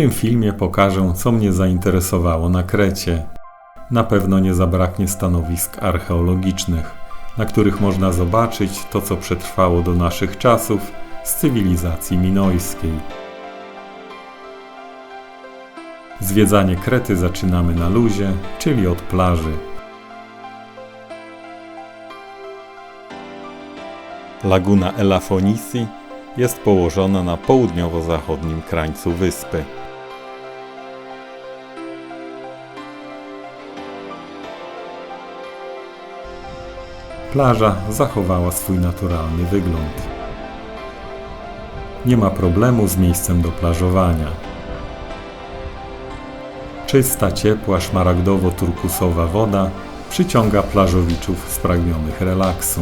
tym filmie pokażę, co mnie zainteresowało na Krecie. Na pewno nie zabraknie stanowisk archeologicznych, na których można zobaczyć to, co przetrwało do naszych czasów z cywilizacji minojskiej. Zwiedzanie Krety zaczynamy na luzie, czyli od plaży. Laguna Elafonisi jest położona na południowo-zachodnim krańcu wyspy. Plaża zachowała swój naturalny wygląd. Nie ma problemu z miejscem do plażowania. Czysta, ciepła, szmaragdowo-turkusowa woda przyciąga plażowiczów spragnionych relaksu.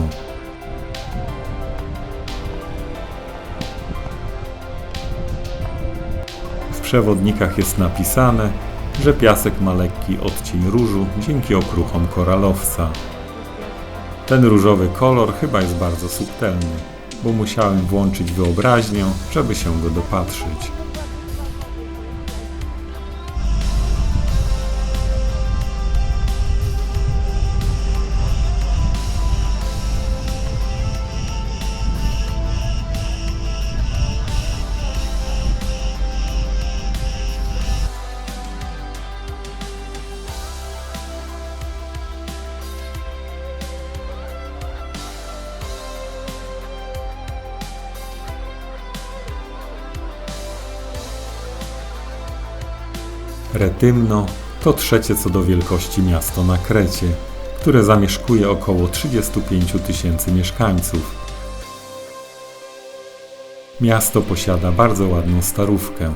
W przewodnikach jest napisane, że piasek ma lekki odcień różu dzięki okruchom koralowca. Ten różowy kolor chyba jest bardzo subtelny, bo musiałem włączyć wyobraźnię, żeby się go dopatrzyć. Retymno to trzecie co do wielkości miasto na Krecie, które zamieszkuje około 35 000 mieszkańców. Miasto posiada bardzo ładną starówkę.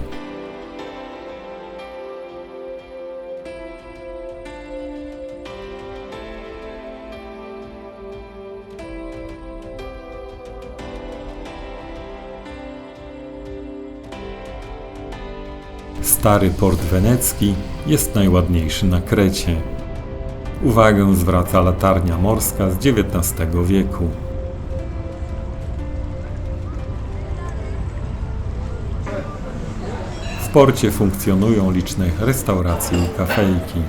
Stary port wenecki jest najładniejszy na Krecie. Uwagę zwraca latarnia morska z XIX wieku. W porcie funkcjonują liczne restauracje i kafejki.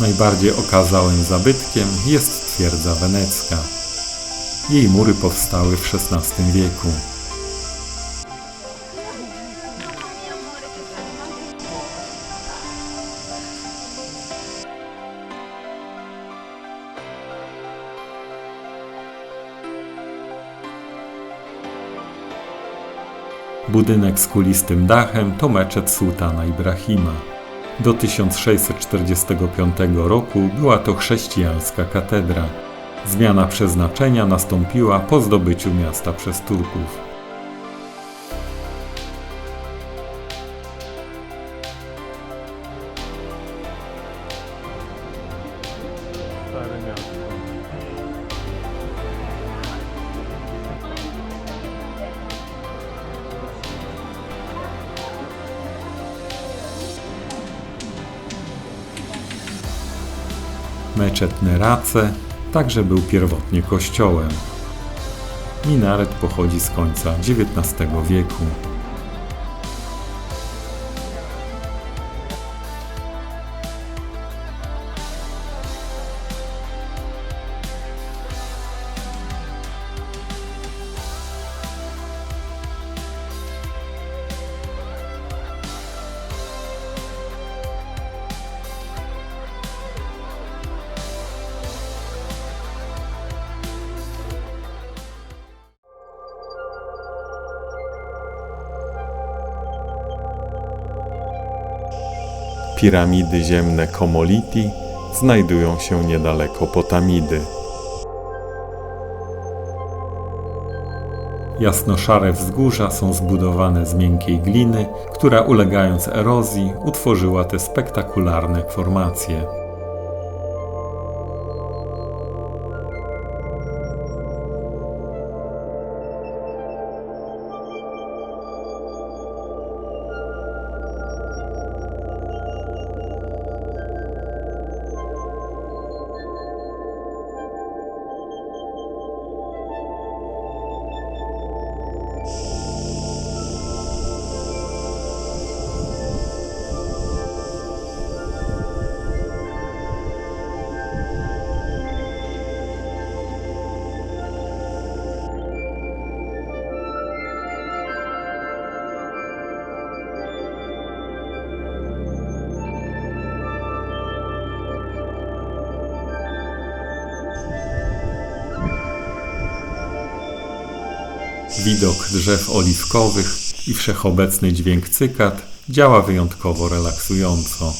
Najbardziej okazałym zabytkiem jest twierdza wenecka. Jej mury powstały w XVI wieku. Budynek z kulistym dachem to meczet sułtana Ibrahima. Do 1645 roku była to chrześcijańska katedra. Zmiana przeznaczenia nastąpiła po zdobyciu miasta przez Turków. Meczet Nerace także był pierwotnie kościołem. Minaret pochodzi z końca XIX wieku. Piramidy ziemne Komoliti znajdują się niedaleko Potamidy. Jasnoszare wzgórza są zbudowane z miękkiej gliny, która ulegając erozji utworzyła te spektakularne formacje. Widok drzew oliwkowych i wszechobecny dźwięk cykad działa wyjątkowo relaksująco.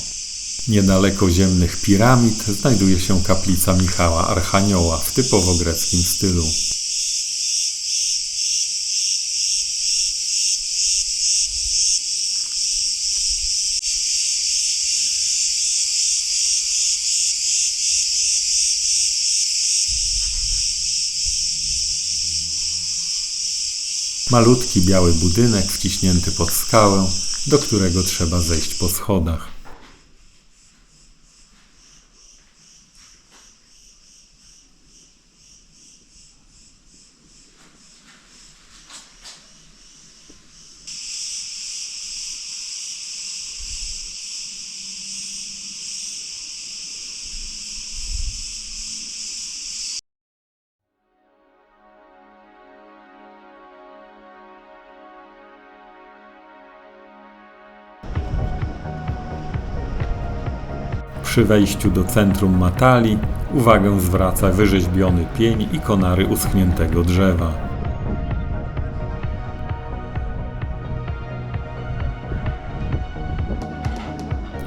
Niedaleko ziemnych piramid znajduje się kaplica Michała Archanioła w typowo greckim stylu. Malutki biały budynek wciśnięty pod skałę, do którego trzeba zejść po schodach. Przy wejściu do centrum Matali uwagę zwraca wyrzeźbiony pień i konary uschniętego drzewa.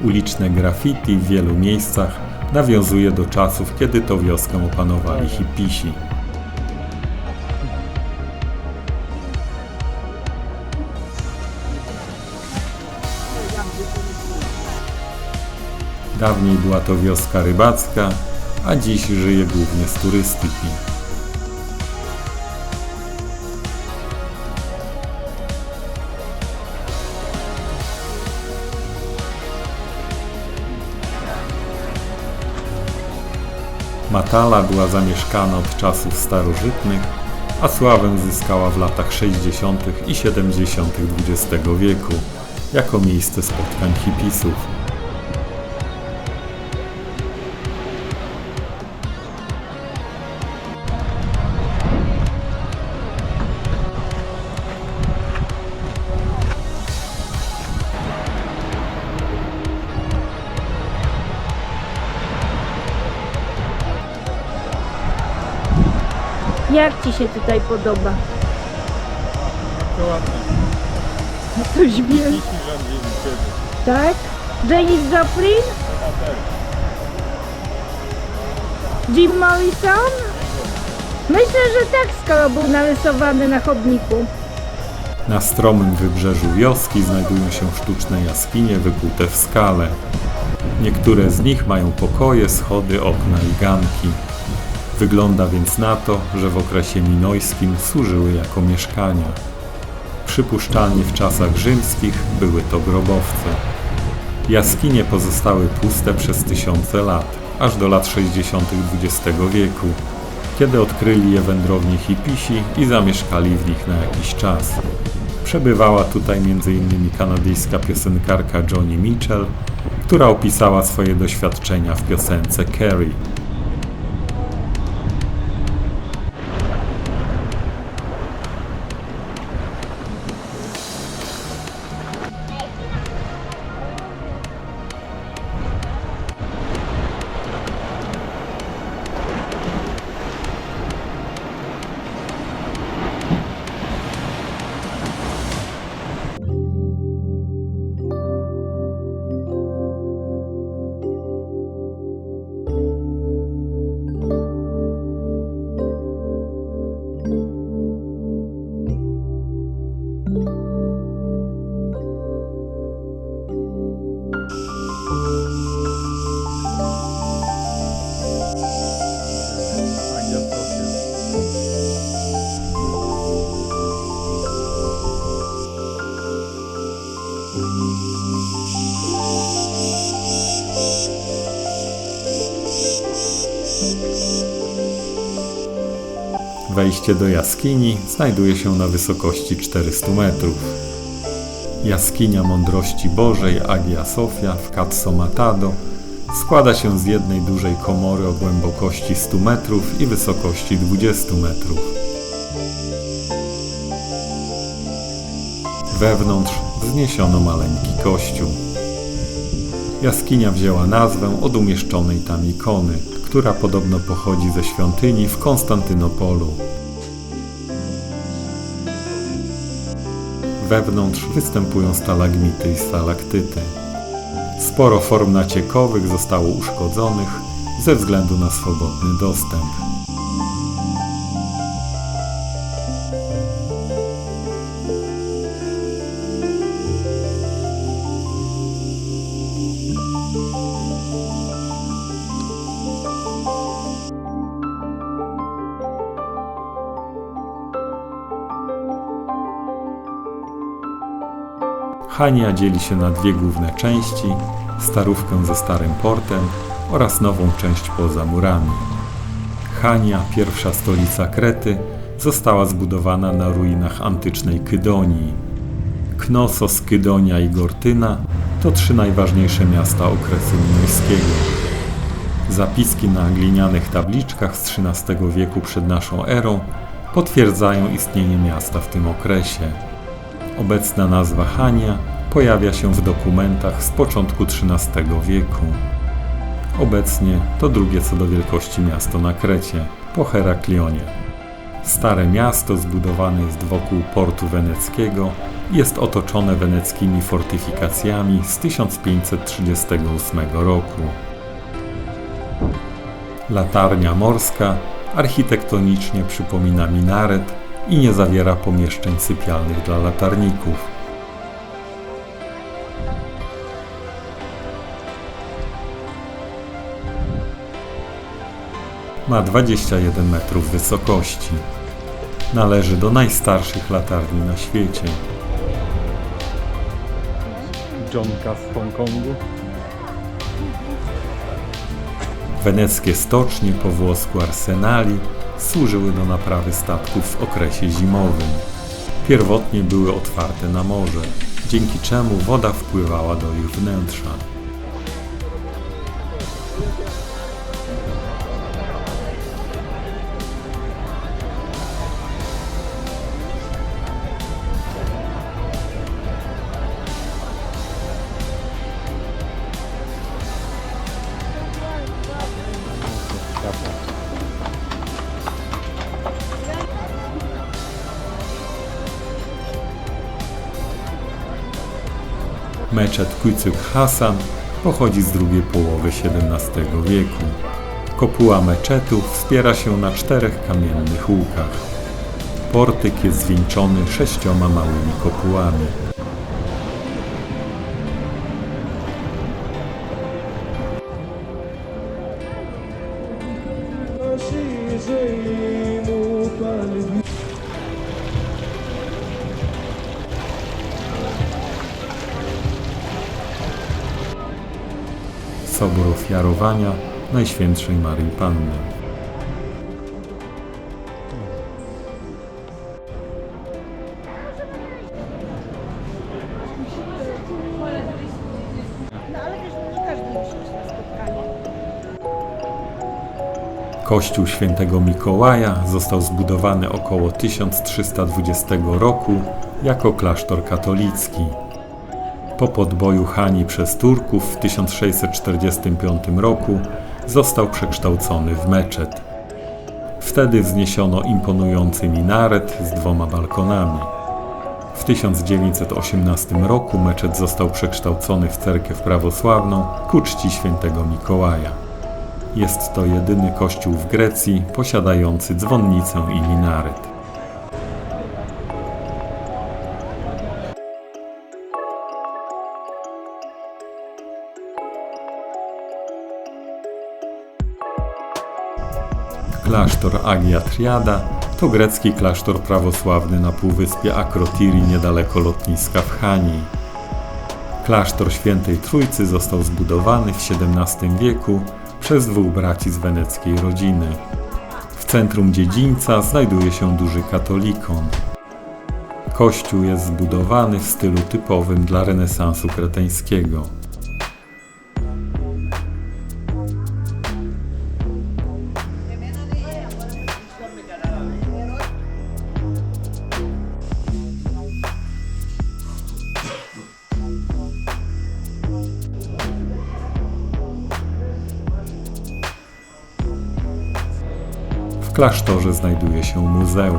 Uliczne graffiti w wielu miejscach nawiązuje do czasów, kiedy to wioskę opanowali hipisi. Dawniej była to wioska rybacka, a dziś żyje głównie z turystyki. Matala była zamieszkana od czasów starożytnych, a sławę zyskała w latach 60. i 70. XX wieku jako miejsce spotkań hipisów. Jak Ci się tutaj podoba? To ładnie. To śmiesz. Jeśli rządzimy kiedy. Tak? Janis Joplin? Jim Morrison? Myślę, że tak, skoro był narysowany na chodniku. Na stromym wybrzeżu wioski znajdują się sztuczne jaskinie wykute w skale. Niektóre z nich mają pokoje, schody, okna i ganki. Wygląda więc na to, że w okresie minojskim służyły jako mieszkania. Przypuszczalnie w czasach rzymskich były to grobowce. Jaskinie pozostały puste przez tysiące lat, aż do lat 60. XX wieku, kiedy odkryli je wędrowni hipisi i zamieszkali w nich na jakiś czas. Przebywała tutaj m.in. kanadyjska piosenkarka Joni Mitchell, która opisała swoje doświadczenia w piosence Carrie. Wejście do jaskini znajduje się na wysokości 400 metrów. Jaskinia Mądrości Bożej Hagia Sophia w Cazzo Matado składa się z jednej dużej komory o głębokości 100 metrów i wysokości 20 metrów. Wewnątrz wzniesiono maleńki kościół. Jaskinia wzięła nazwę od umieszczonej tam ikony, która podobno pochodzi ze świątyni w Konstantynopolu. Wewnątrz występują stalagmity i stalaktyty. Sporo form naciekowych zostało uszkodzonych ze względu na swobodny dostęp. Chania dzieli się na dwie główne części, starówkę ze starym portem oraz nową część poza murami. Chania, pierwsza stolica Krety, została zbudowana na ruinach antycznej Kydonii. Knossos, Kydonia i Gortyna to trzy najważniejsze miasta okresu minojskiego. Zapiski na glinianych tabliczkach z XIII wieku przed naszą erą potwierdzają istnienie miasta w tym okresie. Obecna nazwa Chania pojawia się w dokumentach z początku XIII wieku. Obecnie to drugie co do wielkości miasto na Krecie, po Heraklionie. Stare miasto zbudowane jest wokół portu weneckiego i jest otoczone weneckimi fortyfikacjami z 1538 roku. Latarnia morska architektonicznie przypomina minaret i nie zawiera pomieszczeń sypialnych dla latarników. Ma 21 metrów wysokości. Należy do najstarszych latarni na świecie. Johnka z Hongkongu. Weneckie stocznie, po włosku arsenali, służyły do naprawy statków w okresie zimowym. Pierwotnie były otwarte na morze, dzięki czemu woda wpływała do ich wnętrza. Meczet Küçük Hasan pochodzi z drugiej połowy XVII wieku. Kopuła meczetu wspiera się na 4 kamiennych łukach. Portyk jest zwieńczony 6 małymi kopułami. Sobór Ofiarowania Najświętszej Maryi Panny. Kościół Świętego Mikołaja został zbudowany około 1320 roku jako klasztor katolicki. Po podboju Hani przez Turków w 1645 roku został przekształcony w meczet. Wtedy wzniesiono imponujący minaret z 2 balkonami. W 1918 roku meczet został przekształcony w cerkiew prawosławną ku czci świętego Mikołaja. Jest to jedyny kościół w Grecji posiadający dzwonnicę i minaret. Klasztor Agia Triada to grecki klasztor prawosławny na półwyspie Akrotiri niedaleko lotniska w Chanii. Klasztor Świętej Trójcy został zbudowany w XVII wieku przez dwóch braci z weneckiej rodziny. W centrum dziedzińca znajduje się duży katolikon. Kościół jest zbudowany w stylu typowym dla renesansu kreteńskiego. W klasztorze znajduje się muzeum.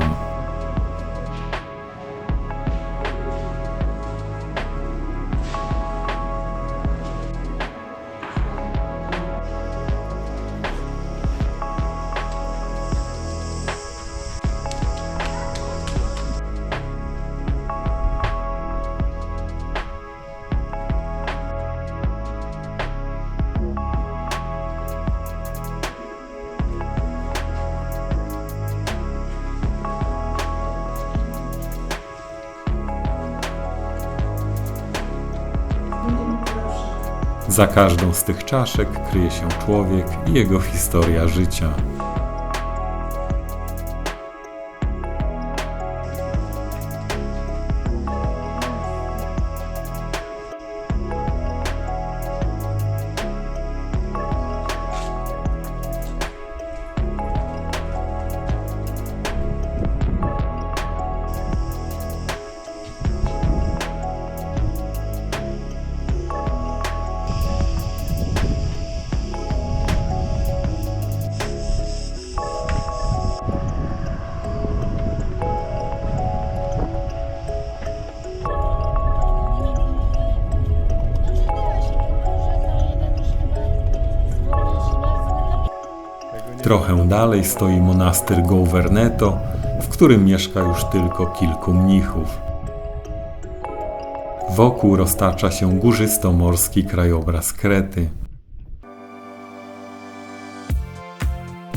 Za każdą z tych czaszek kryje się człowiek i jego historia życia. Trochę dalej stoi monastyr Gouverneto, w którym mieszka już tylko kilku mnichów. Wokół roztacza się górzysto-morski krajobraz Krety.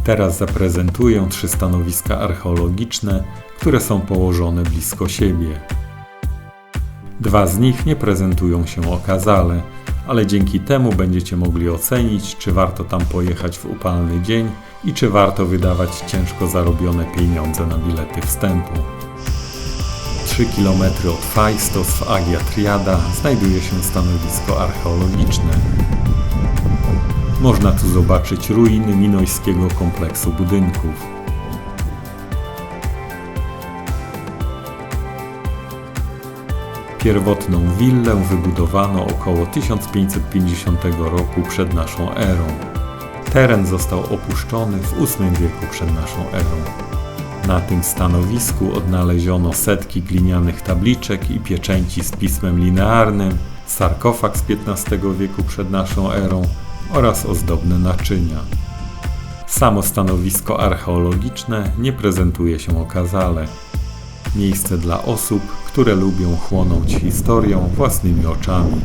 Teraz zaprezentuję 3 stanowiska archeologiczne, które są położone blisko siebie. 2 z nich nie prezentują się okazale, ale dzięki temu będziecie mogli ocenić, czy warto tam pojechać w upalny dzień i czy warto wydawać ciężko zarobione pieniądze na bilety wstępu. 3 km od Faistos w Agia Triada znajduje się stanowisko archeologiczne. Można tu zobaczyć ruiny minojskiego kompleksu budynków. Pierwotną willę wybudowano około 1550 roku przed naszą erą. Teren został opuszczony w VIII wieku przed naszą erą. Na tym stanowisku odnaleziono setki glinianych tabliczek i pieczęci z pismem linearnym, sarkofag z XV wieku przed naszą erą oraz ozdobne naczynia. Samo stanowisko archeologiczne nie prezentuje się okazale. Miejsce dla osób, które lubią chłonąć historię własnymi oczami.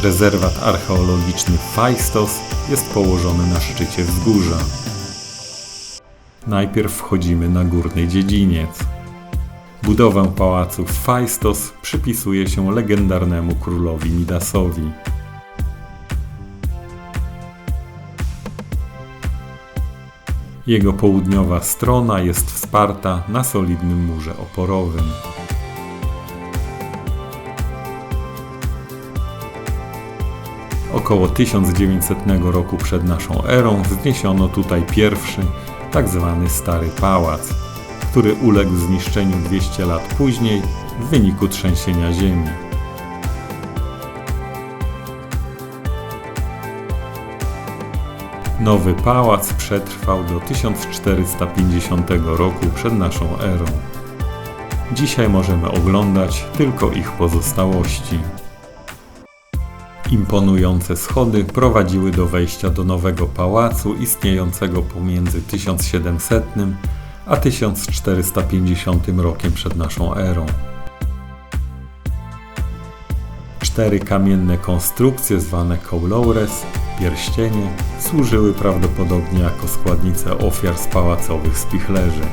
Rezerwat archeologiczny Faistos jest położony na szczycie wzgórza. Najpierw wchodzimy na górny dziedziniec. Budowę pałacu w Faistos przypisuje się legendarnemu królowi Midasowi. Jego południowa strona jest wsparta na solidnym murze oporowym. Około 1900 roku przed naszą erą wzniesiono tutaj pierwszy, tak zwany Stary Pałac, który uległ zniszczeniu 200 lat później w wyniku trzęsienia ziemi. Nowy pałac przetrwał do 1450 roku przed naszą erą. Dzisiaj możemy oglądać tylko ich pozostałości. Imponujące schody prowadziły do wejścia do nowego pałacu istniejącego pomiędzy 1700 a 1450 rokiem przed naszą erą. 4 kamienne konstrukcje zwane couloures, pierścienie, służyły prawdopodobnie jako składnice ofiar z pałacowych spichlerzy.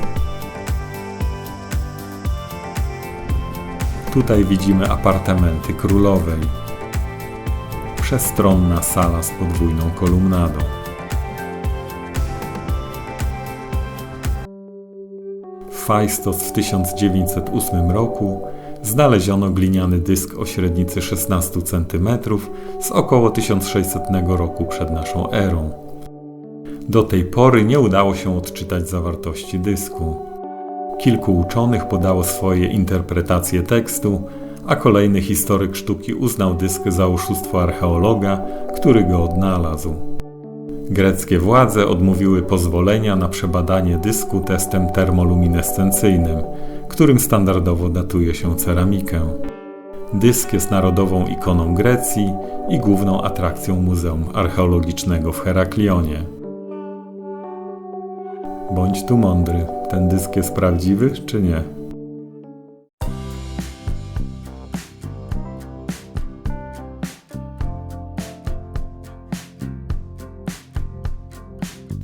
Tutaj widzimy apartamenty królowej. Przestronna sala z podwójną kolumnadą. W Phaistos w 1908 roku znaleziono gliniany dysk o średnicy 16 cm z około 1600 roku przed naszą erą. Do tej pory nie udało się odczytać zawartości dysku. Kilku uczonych podało swoje interpretacje tekstu, a kolejny historyk sztuki uznał dysk za oszustwo archeologa, który go odnalazł. Greckie władze odmówiły pozwolenia na przebadanie dysku testem termoluminescencyjnym, którym standardowo datuje się ceramikę. Dysk jest narodową ikoną Grecji i główną atrakcją Muzeum Archeologicznego w Heraklionie. Bądź tu mądry, ten dysk jest prawdziwy czy nie?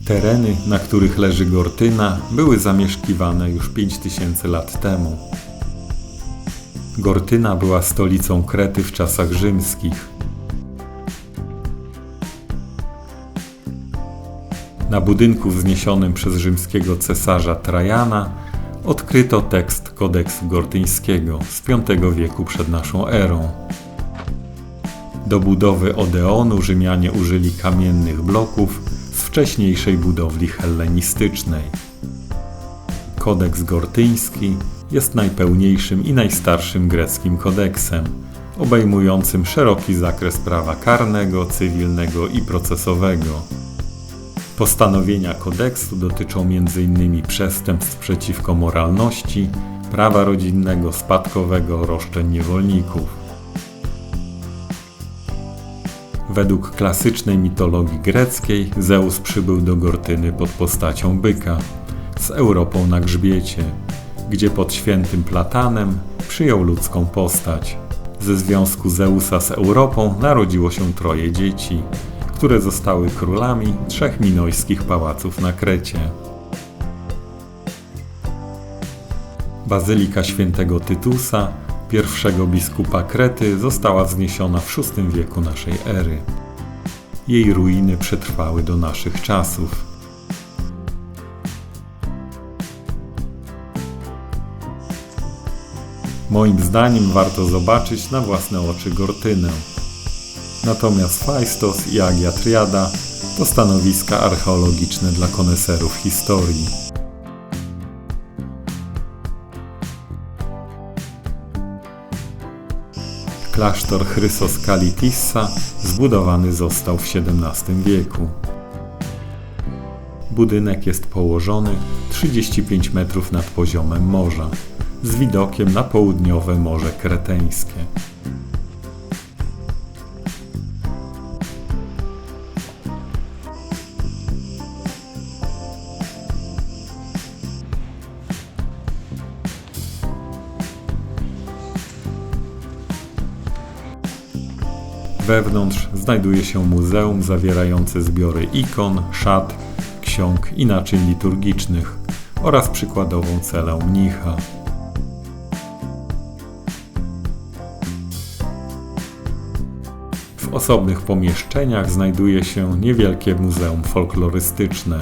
Tereny, na których leży Gortyna, były zamieszkiwane już 5000 lat temu. Gortyna była stolicą Krety w czasach rzymskich. Na budynku wzniesionym przez rzymskiego cesarza Trajana odkryto tekst kodeksu gortyńskiego z V wieku przed naszą erą. Do budowy Odeonu Rzymianie użyli kamiennych bloków z wcześniejszej budowli hellenistycznej. Kodeks gortyński jest najpełniejszym i najstarszym greckim kodeksem, obejmującym szeroki zakres prawa karnego, cywilnego i procesowego. Postanowienia kodeksu dotyczą m.in. przestępstw przeciwko moralności, prawa rodzinnego, spadkowego, roszczeń niewolników. Według klasycznej mitologii greckiej Zeus przybył do Gortyny pod postacią byka, z Europą na grzbiecie, gdzie pod świętym Platanem przyjął ludzką postać. Ze związku Zeusa z Europą narodziło się 3 dzieci, które zostały królami 3 minojskich pałaców na Krecie. Bazylika świętego Tytusa, pierwszego biskupa Krety, została wzniesiona w VI wieku naszej ery. Jej ruiny przetrwały do naszych czasów. Moim zdaniem warto zobaczyć na własne oczy Gortynę. Natomiast Phaistos i Agia Triada to stanowiska archeologiczne dla koneserów historii. Klasztor Chrysos Kalitissa zbudowany został w XVII wieku. Budynek jest położony 35 metrów nad poziomem morza, z widokiem na południowe Morze Kreteńskie. Wewnątrz znajduje się muzeum zawierające zbiory ikon, szat, ksiąg i naczyń liturgicznych oraz przykładową celę mnicha. W osobnych pomieszczeniach znajduje się niewielkie muzeum folklorystyczne.